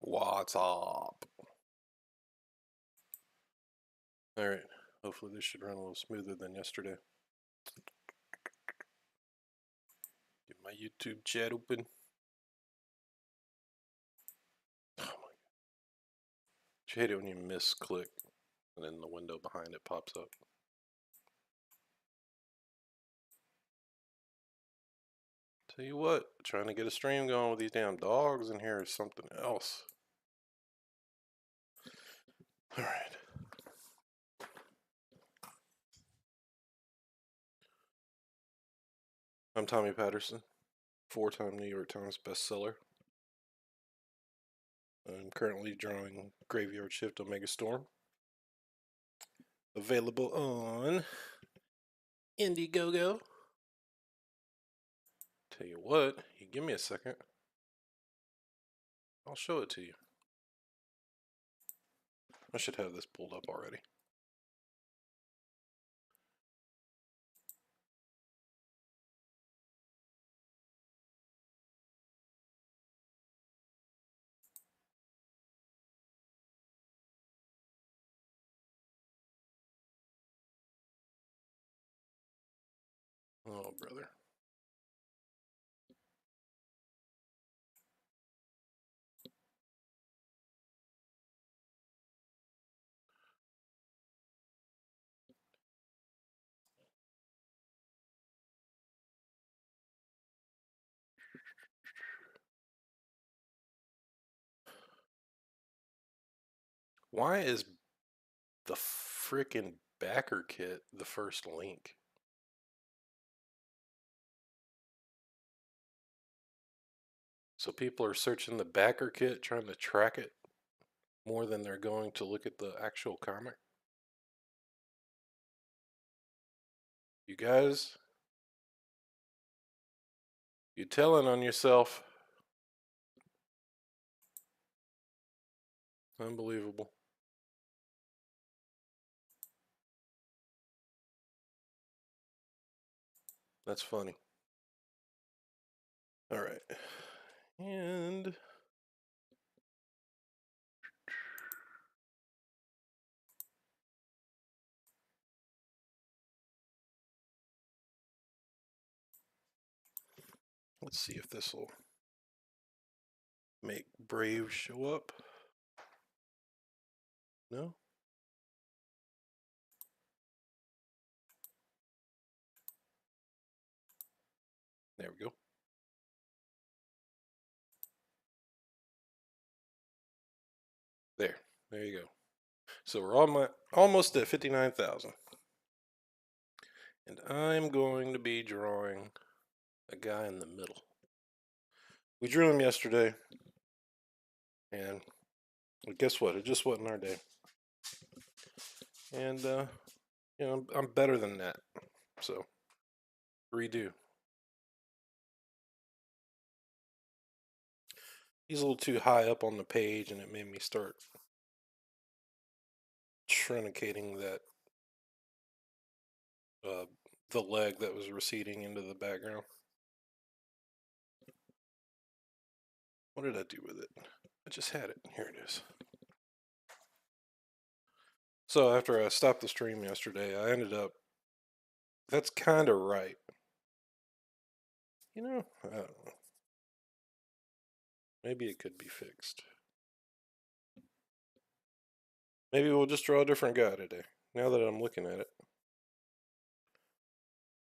What's up? Alright, hopefully this should run a little smoother than yesterday. Get my YouTube chat open. Oh my god. You hate it when you misclick and then the window behind it pops up. Tell you what, trying to get a stream going with these damn dogs in here is something else. Alright. I'm Tommy Patterson, 4-time New York Times bestseller. I'm currently drawing Graveyard Shift Omega Storm. Available on Indiegogo. Tell you what, you give me a second, I'll show it to you. I should have this pulled up already. Oh, brother. Why is the frickin' backer kit the first link? So people are searching the backer kit trying to track it more than they're going to look at the actual comic? You guys, you telling on yourself. Unbelievable. That's funny. All right. And let's see if this will make Brave show up. No? There we go. There you go. So we're almost at 59,000. And I'm going to be drawing a guy in the middle. We drew him yesterday, and guess what? It just wasn't our day. And, you know, I'm better than that. So, redo. He's a little too high up on the page, and it made me start truncating that, the leg that was receding into the background. What did I do with it? I just had it. Here it is. So after I stopped the stream yesterday, I ended up, that's kind of right. You know, I don't know. Maybe it could be fixed. Maybe we'll just draw a different guy today, now that I'm looking at it.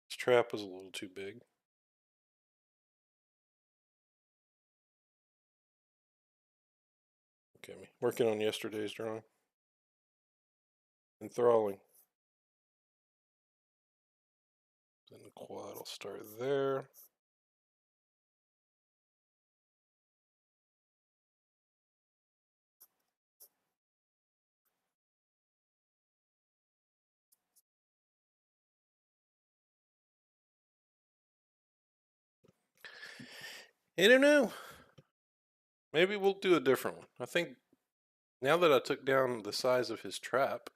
This trap was a little too big. Okay, working on yesterday's drawing. Enthralling. Then the quad will start there. I don't know. Maybe we'll do a different one. I think now that I took down the size of his trap,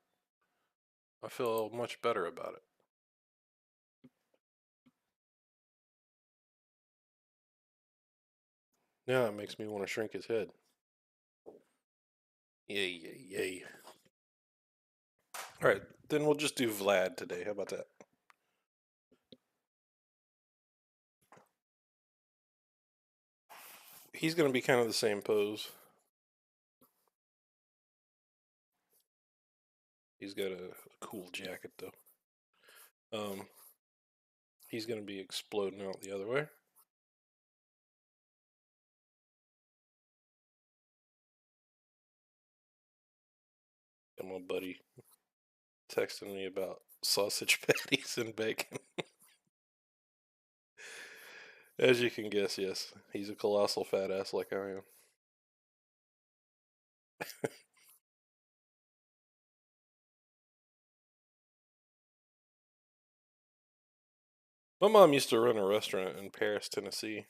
I feel much better about it. Now it makes me want to shrink his head. Yay, yay, yay. Alright, then we'll just do Vlad today. How about that? He's going to be kind of the same pose. He's got a cool jacket, though. He's going to be exploding out the other way. And my buddy texting me about sausage patties and bacon. As you can guess, yes, he's a colossal fat ass like I am. My mom used to run a restaurant in Paris, Tennessee.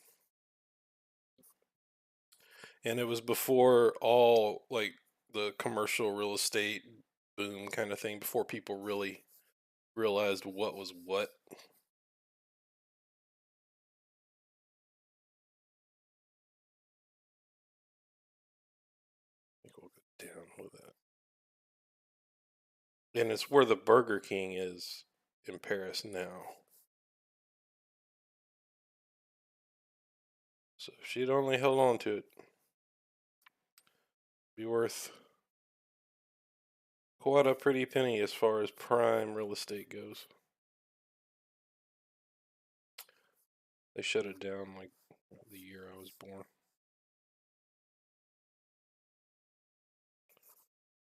And it was before all like the commercial real estate boom kind of thing, before people really realized what was what. I think we'll go down with that. And it's where the Burger King is in Paris now. So if she'd only held on to it, be worth quite a pretty penny as far as prime real estate goes. They shut it down like the year I was born.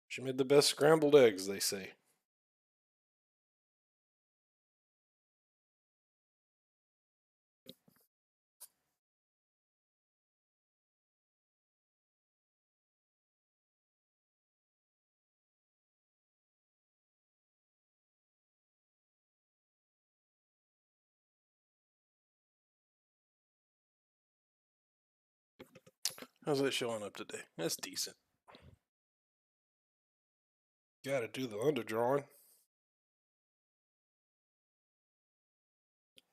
She made the best scrambled eggs, they say. How's that showing up today? That's decent. Gotta do the underdrawing.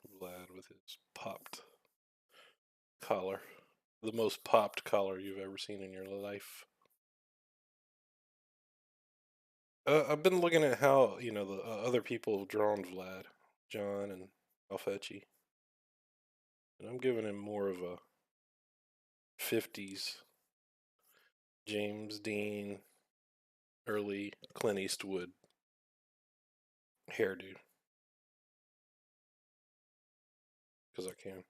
Vlad with his popped collar. The most popped collar you've ever seen in your life. I've been looking at how, the other people have drawn Vlad, John and Alfecci. And I'm giving him more of a 50s James Dean, early Clint Eastwood hairdo. Because I can.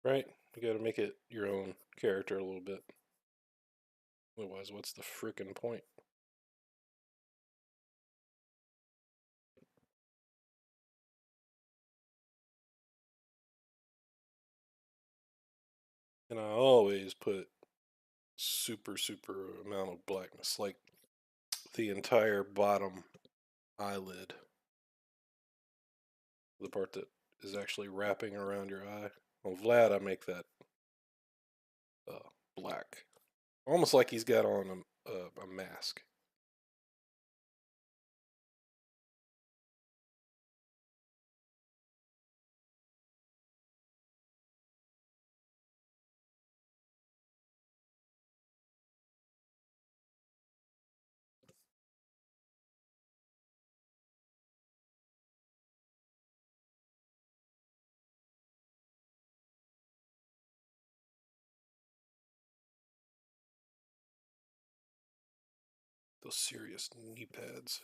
Right? You gotta make it your own character a little bit. Otherwise, what's the frickin' point? And I always put super, super amount of blackness. Like the entire bottom eyelid. The part that is actually wrapping around your eye. On Vlad, I make that black. Almost like he's got on a mask. Those serious knee pads.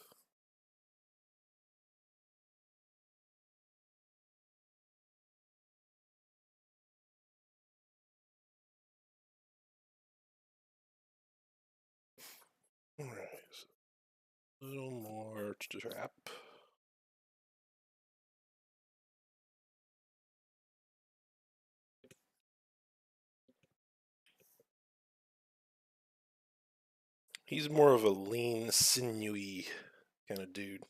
Alright, a little more strap. He's more of a lean, sinewy kind of dude.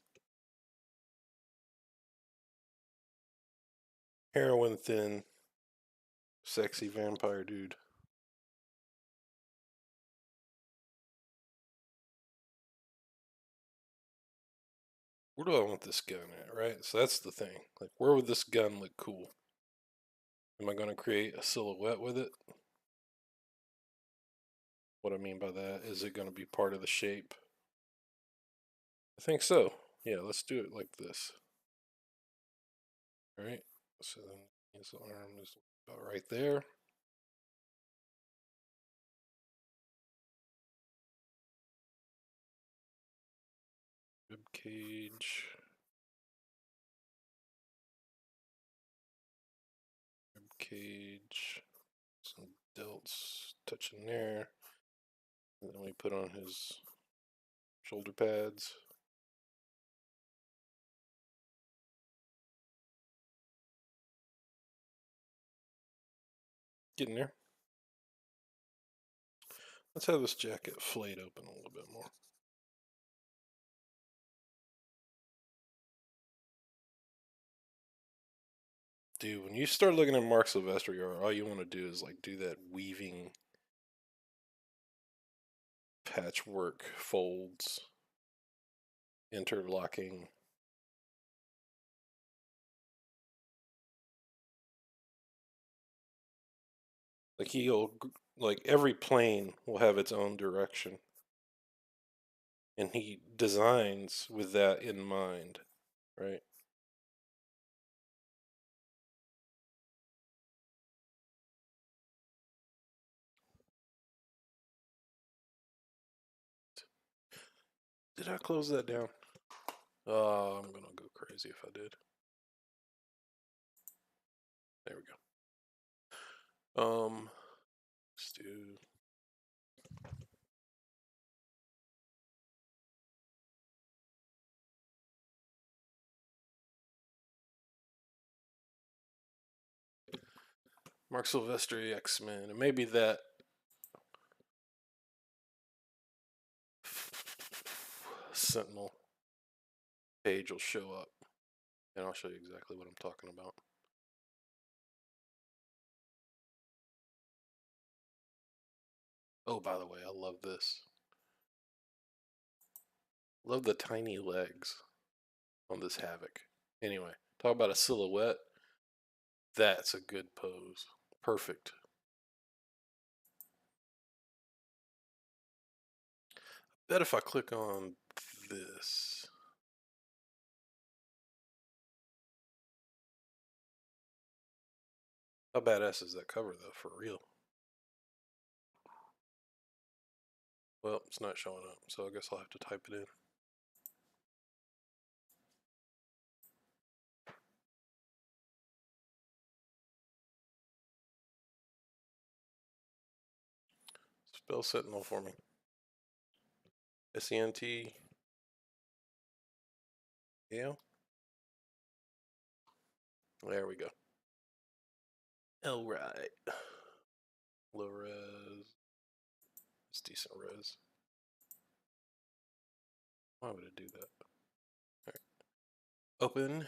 Heroin thin, sexy vampire dude. Where do I want this gun at, right? So that's the thing. Like, where would this gun look cool? Am I going to create a silhouette with it? What I mean by that, is it going to be part of the shape? I think so. Yeah, let's do it like this. All right. So then his arm is about right there. Rib cage. Rib cage. Some delts touching there. And then we put on his shoulder pads. Getting there. Let's have this jacket flayed open a little bit more. Dude, when you start looking at Mark Silvestri, all you want to do is like do that weaving patchwork folds, interlocking. Like he'll, like every plane will have its own direction. And he designs with that in mind, right? Did I close that down? Oh, I'm gonna go crazy if I did. There we go. Let's do Mark Silvestri X-Men, and maybe that Sentinel page will show up, and I'll show you exactly what I'm talking about. Oh, by the way, I love this. Love the tiny legs on this Havoc. Anyway, talk about a silhouette. That's a good pose. Perfect. Bet if I click on this. How badass is that cover though, for real? Well, it's not showing up, so I guess I'll have to type it in. Spell Sentinel for me. S-E-N-T. Yeah. There we go. All right. Low res. It's decent res. Why would it do that? All right. Open.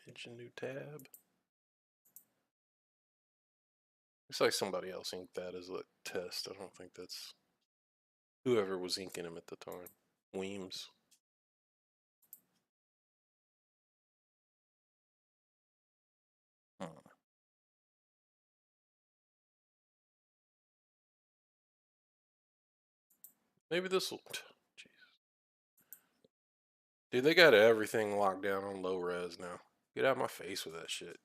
Image, new tab. Looks like somebody else inked that as a test. I don't think that's whoever was inking him at the time. Weems. Maybe this will. Jeez. Dude, they got everything locked down on low res now. Get out of my face with that shit.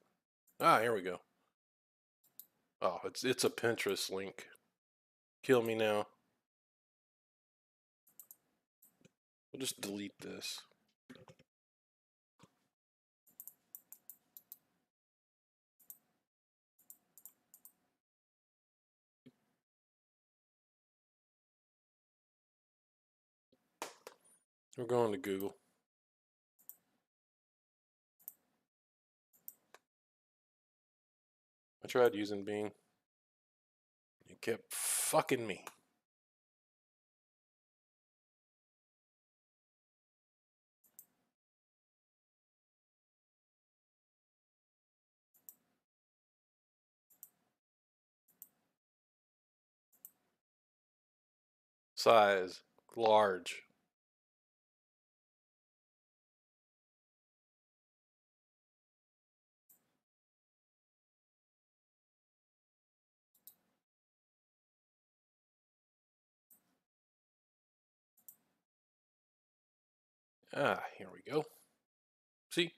Ah, here we go. Oh, it's a Pinterest link. Kill me now. We'll just delete this. We're going to Google. I tried using Bing. It kept fucking me. Size. Large. Here we go. See?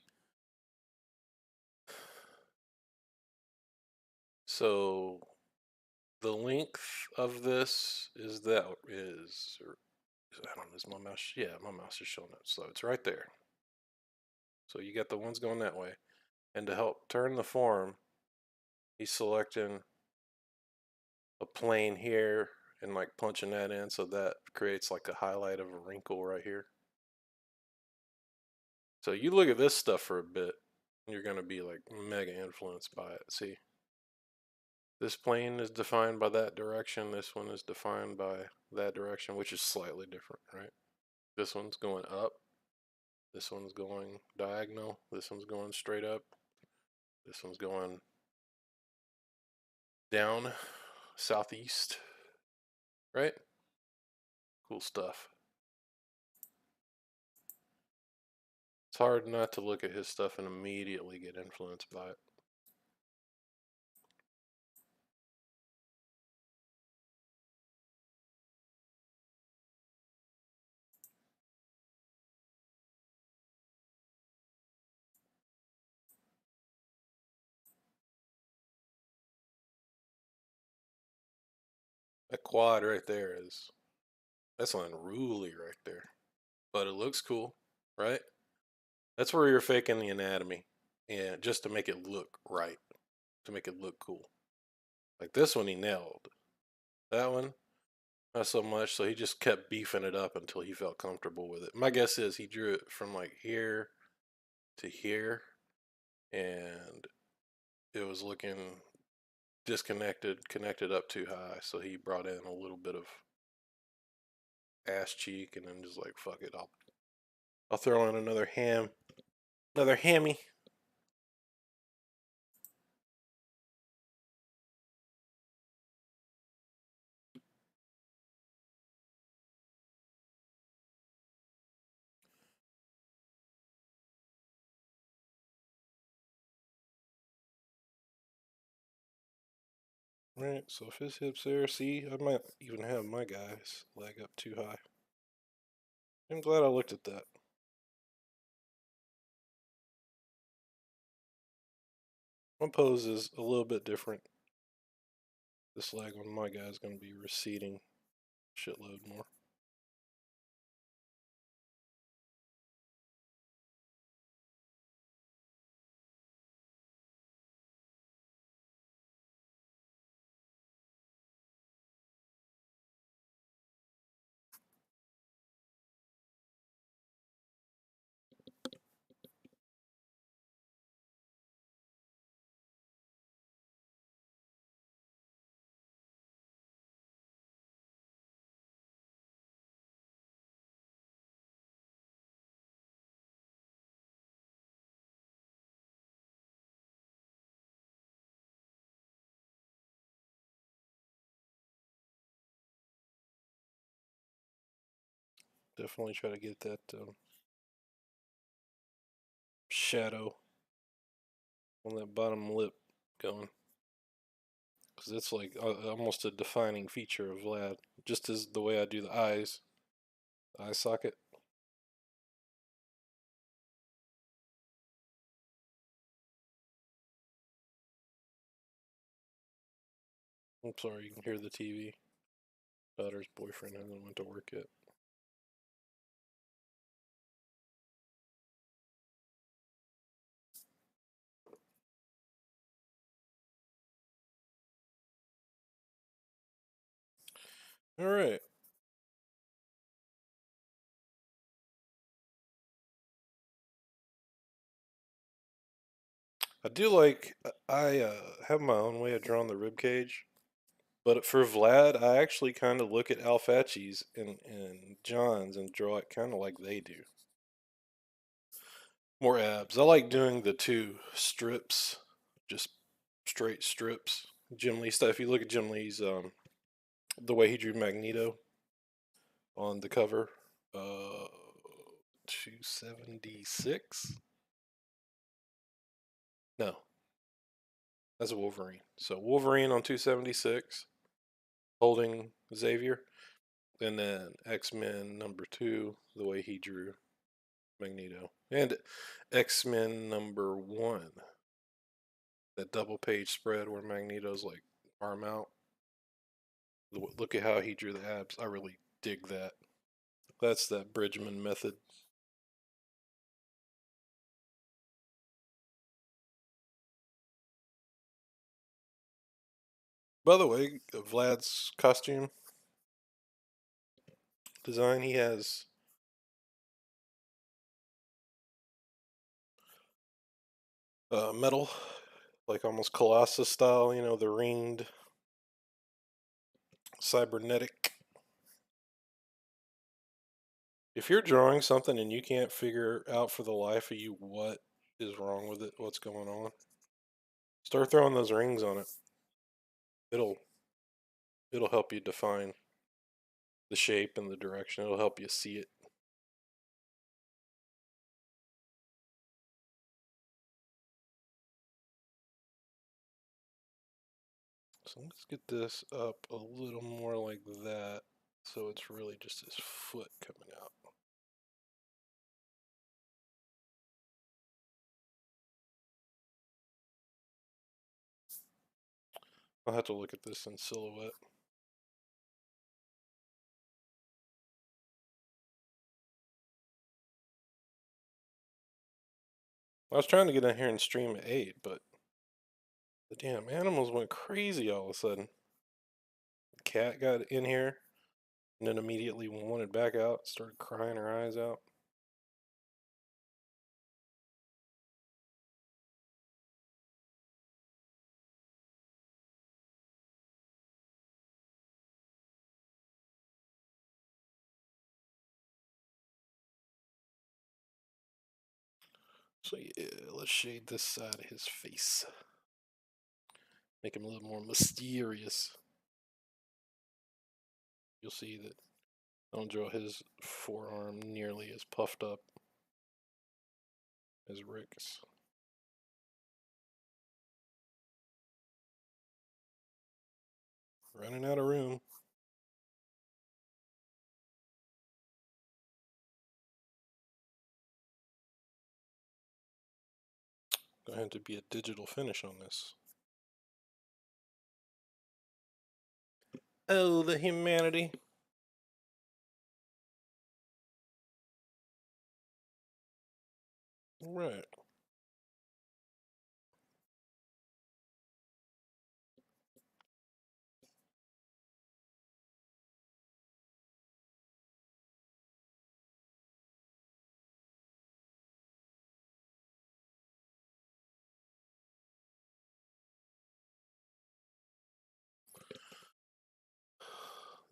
So the length of this is I don't know, is my mouse? Yeah, my mouse is showing it. So it's right there. So you got the ones going that way. And to help turn the form, he's selecting a plane here and like punching that in, so that creates like a highlight of a wrinkle right here. So you look at this stuff for a bit, you're going to be like mega influenced by it. See, this plane is defined by that direction. This one is defined by that direction, which is slightly different, right? This one's going up. This one's going diagonal. This one's going straight up. This one's going down, southeast, right? Cool stuff. It's hard not to look at his stuff and immediately get influenced by it. That quad right there that's unruly right there. But it looks cool, right? That's where you're faking the anatomy. And just to make it look right. To make it look cool. Like this one he nailed. That one, not so much, so he just kept beefing it up until he felt comfortable with it. My guess is he drew it from like here to here, and it was looking disconnected, connected up too high, so he brought in a little bit of ass cheek and then just like fuck it, I'll throw in another hammy. Right, so if his hips there, see, I might even have my guy's leg up too high. I'm glad I looked at that. My pose is a little bit different. This leg on my guy is going to be receding shitload more. Definitely try to get that shadow on that bottom lip going. Because it's like almost a defining feature of Vlad. Just as the way I do the eyes, eye socket. I'm sorry, you can hear the TV. Daughter's boyfriend hasn't went to work yet. All right. I do like, I have my own way of drawing the rib cage. But for Vlad, I actually kind of look at Alfaci's and John's and draw it kind of like they do. More abs. I like doing the two strips, just straight strips. Jim Lee stuff. If you look at Jim Lee's, the way he drew Magneto on the cover, 276. No, that's a Wolverine. So Wolverine on 276, holding Xavier, and then X Men #2, the way he drew Magneto. And X-Men #1. That double page spread where Magneto's like arm out. Look at how he drew the abs. I really dig that. That's that Bridgman method. By the way, Vlad's costume design, he has metal, like almost Colossus style, you know, the ringed cybernetic. If you're drawing something and you can't figure out for the life of you what is wrong with it, what's going on, start throwing those rings on it. It'll it'll help you define the shape and the direction. It'll help you see it. So let's get this up a little more like that, so it's really just his foot coming out. I'll have to look at this in silhouette. I was trying to get in here and stream at 8, but the damn animals went crazy all of a sudden. The cat got in here and then immediately wanted back out, started crying her eyes out. So yeah, let's shade this side of his face. Make him a little more mysterious. You'll see that I don't draw his forearm nearly as puffed up as Rick's. Running out of room. Gonna have to be a digital finish on this. Oh, the humanity. Right.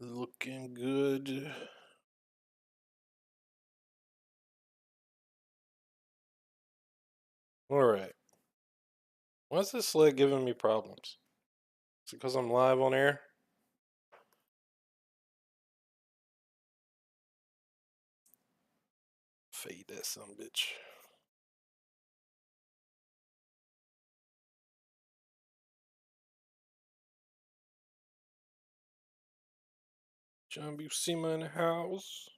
Looking good. Alright. Why is this leg giving me problems? Is it because I'm live on air? Fade that some bitch. John Buscema in the house.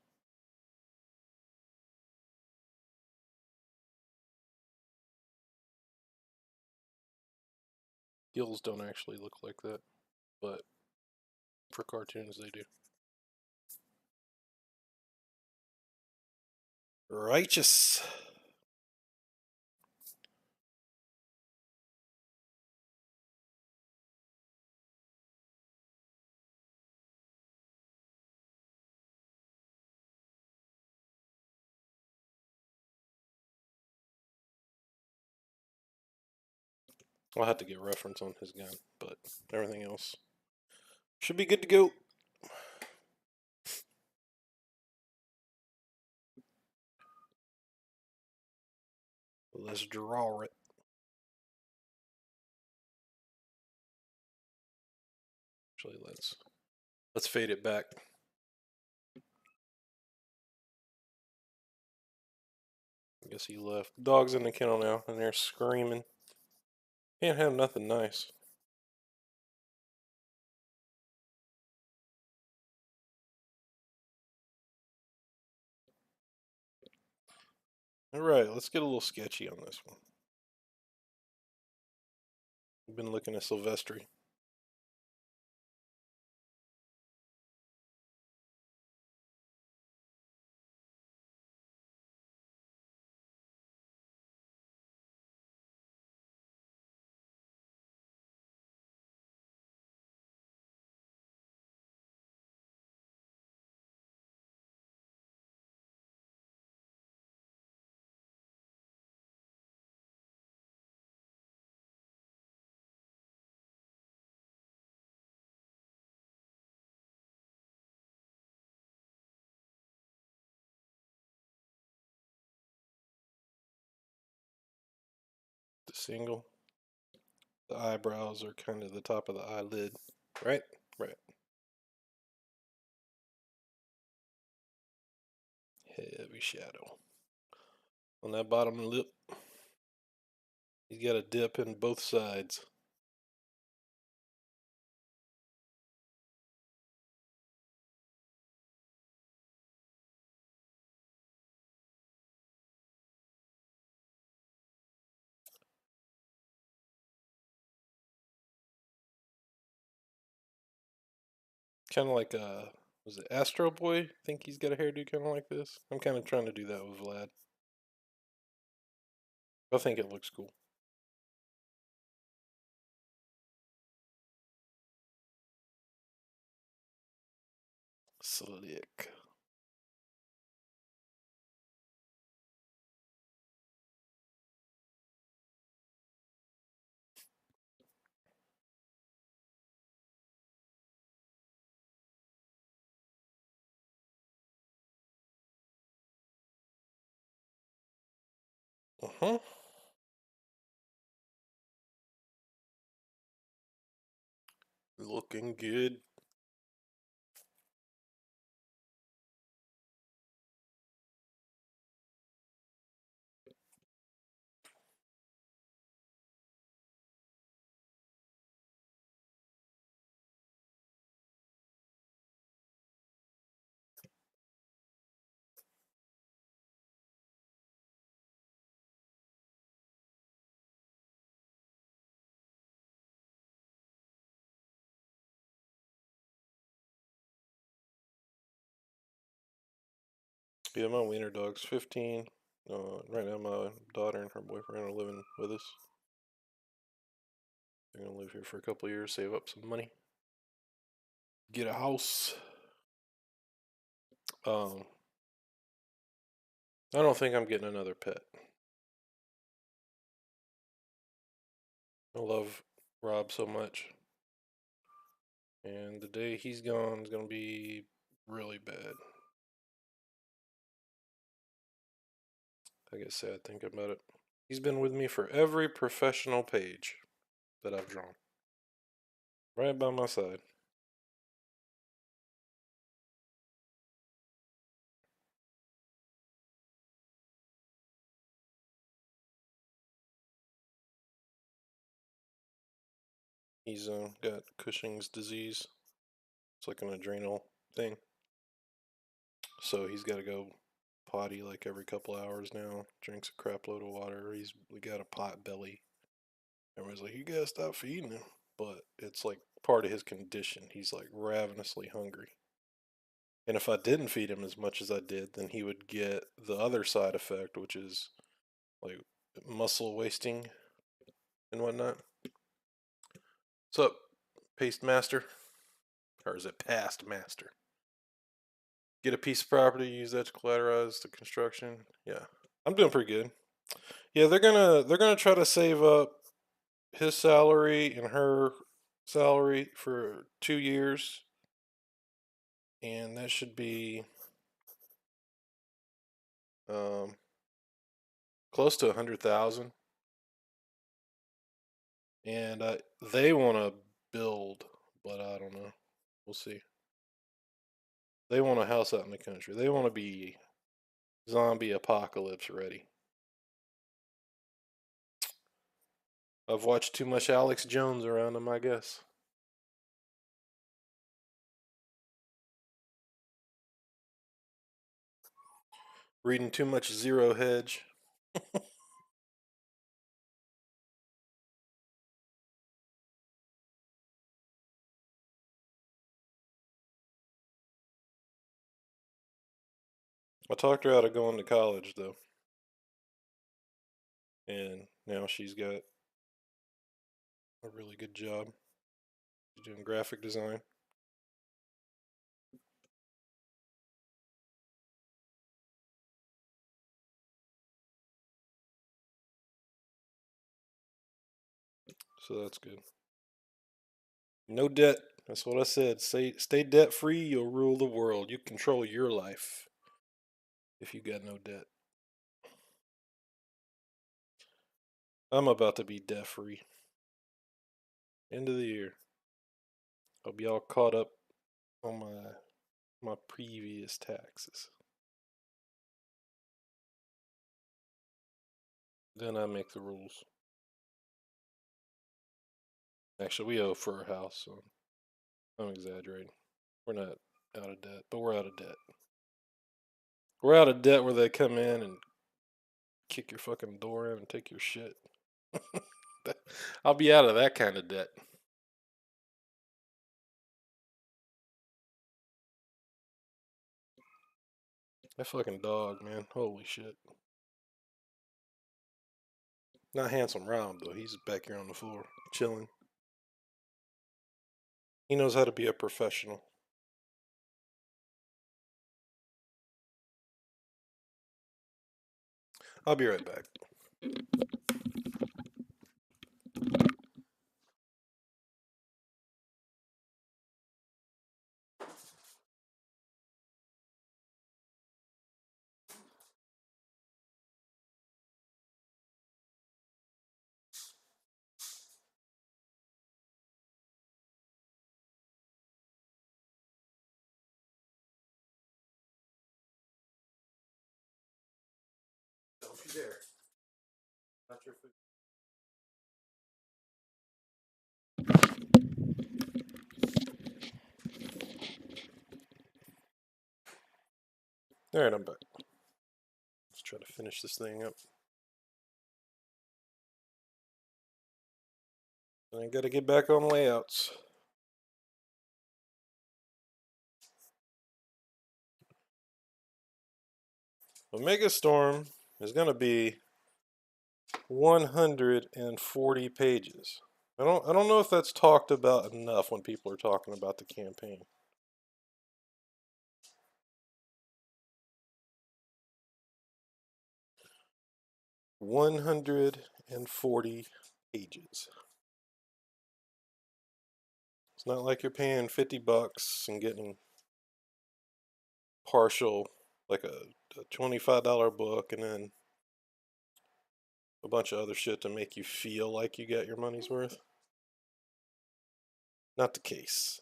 Gills don't actually look like that, but for cartoons they do. Righteous. I'll have to get reference on his gun, but everything else should be good to go. Let's draw it. Actually, let's fade it back. I guess he left. Dog's in the kennel now, and they're screaming. Can't have nothing nice. All right, let's get a little sketchy on this one. We've been looking at Silvestri. The single. The eyebrows are kind of the top of the eyelid, right? Right. Heavy shadow on that bottom lip. He's got a dip in both sides. Kind of like was it Astro Boy? I think he's got a hairdo kind of like this. I'm kind of trying to do that with Vlad. I think it looks cool. Slick. Uh-huh. Looking good. Yeah, my wiener dog's 15. Right now, my daughter and her boyfriend are living with us. They're gonna live here for a couple of years, save up some money, get a house. Um, I don't think I'm getting another pet. I love Rob so much, and the day he's gone is gonna be really bad. I get sad thinking about it. He's been with me for every professional page that I've drawn, right by my side. He's got Cushing's disease. It's like an adrenal thing. So he's got to go potty like every couple hours now. Drinks a crap load of water. He's got a pot belly. Everyone's like, you gotta stop feeding him. But it's like part of his condition. He's like ravenously hungry. And if I didn't feed him as much as I did, then he would get the other side effect, which is like muscle wasting and whatnot. What's up, Paste Master? Or is it Past Master? Get a piece of property, use that to collateralize the construction. Yeah, I'm doing pretty good. Yeah, they're gonna try to save up his salary and her salary for 2 years, and that should be um, close to 100,000. And they want to build, but I don't know. We'll see. They want a house out in the country. They want to be zombie apocalypse ready. I've watched too much Alex Jones around them, I guess. Reading too much Zero Hedge. I talked her out of going to college though, and now she's got a really good job. She's doing graphic design. So that's good. No debt. That's what I said. Stay debt free, you'll rule the world. You control your life if you got no debt. I'm about to be debt free. End of the year. I'll be all caught up on my previous taxes. Then I make the rules. Actually, we owe for our house, so I'm exaggerating. We're not out of debt, but we're out of debt. We're out of debt where they come in and kick your fucking door in and take your shit. I'll be out of that kind of debt. That fucking dog, man. Holy shit. Not handsome Rob, though. He's back here on the floor, chilling. He knows how to be a professional. I'll be right back. Don't you dare. Not your food. Alright, I'm back. Let's try to finish this thing up. I gotta get back on layouts. Omega Storm is gonna be 140 pages. I don't know if that's talked about enough when people are talking about the campaign. 140 pages. It's not like you're paying $50 and getting partial, like a $25 book, and then a bunch of other shit to make you feel like you got your money's worth. Not the case.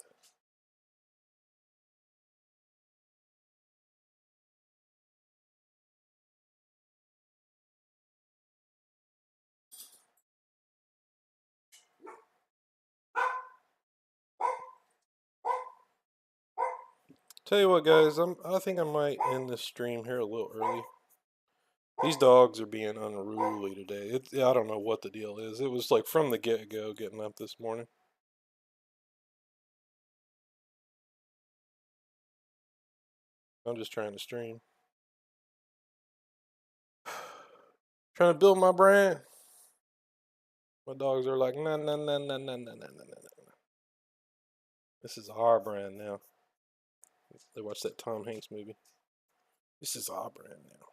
Tell you what, guys, I think I might end this stream here a little early. These dogs are being unruly today. I don't know what the deal is. It was like from the get-go getting up this morning. I'm just trying to stream. Trying to build my brand. My dogs are like, nah, nah, nah, nah, nah, nah, nah, nah, nah. This is our brand now. They watched that Tom Hanks movie. This is our brand now.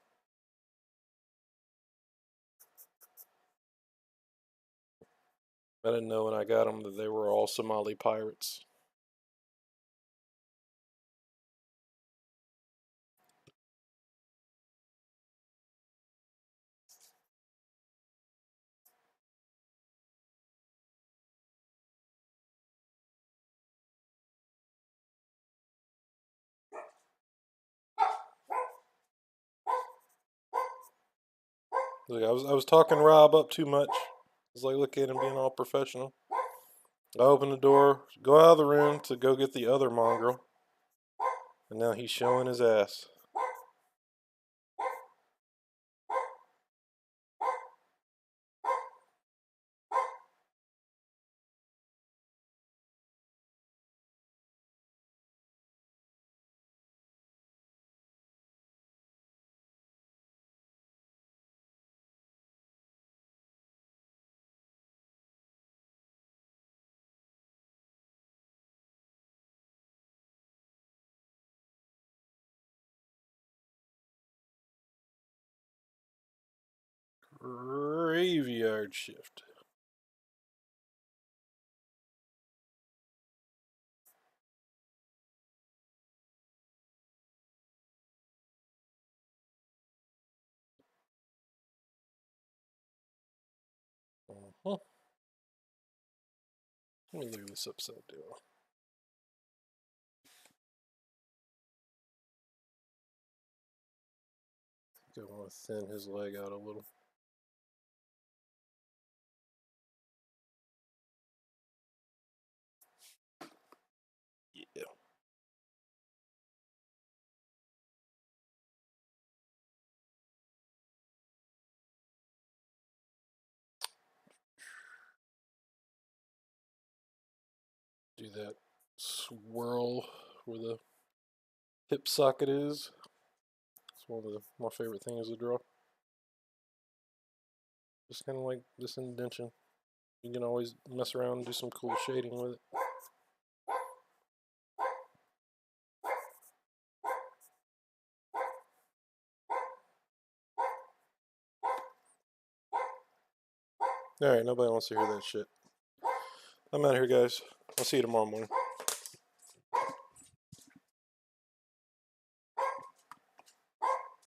I didn't know when I got them that they were all Somali pirates. Look, I was talking Rob up too much. It's like, look at him being all professional. I opened the door, go out of the room to go get the other mongrel, and now he's showing his ass. Graveyard shift. Let me look at this upside down. I want to thin his leg out a little. Yeah. Do that swirl where the hip socket is. It's one of my favorite things to draw. Just kind of like this indentation. You can always mess around and do some cool shading with it. Alright, nobody wants to hear that shit. I'm out of here, guys. I'll see you tomorrow morning.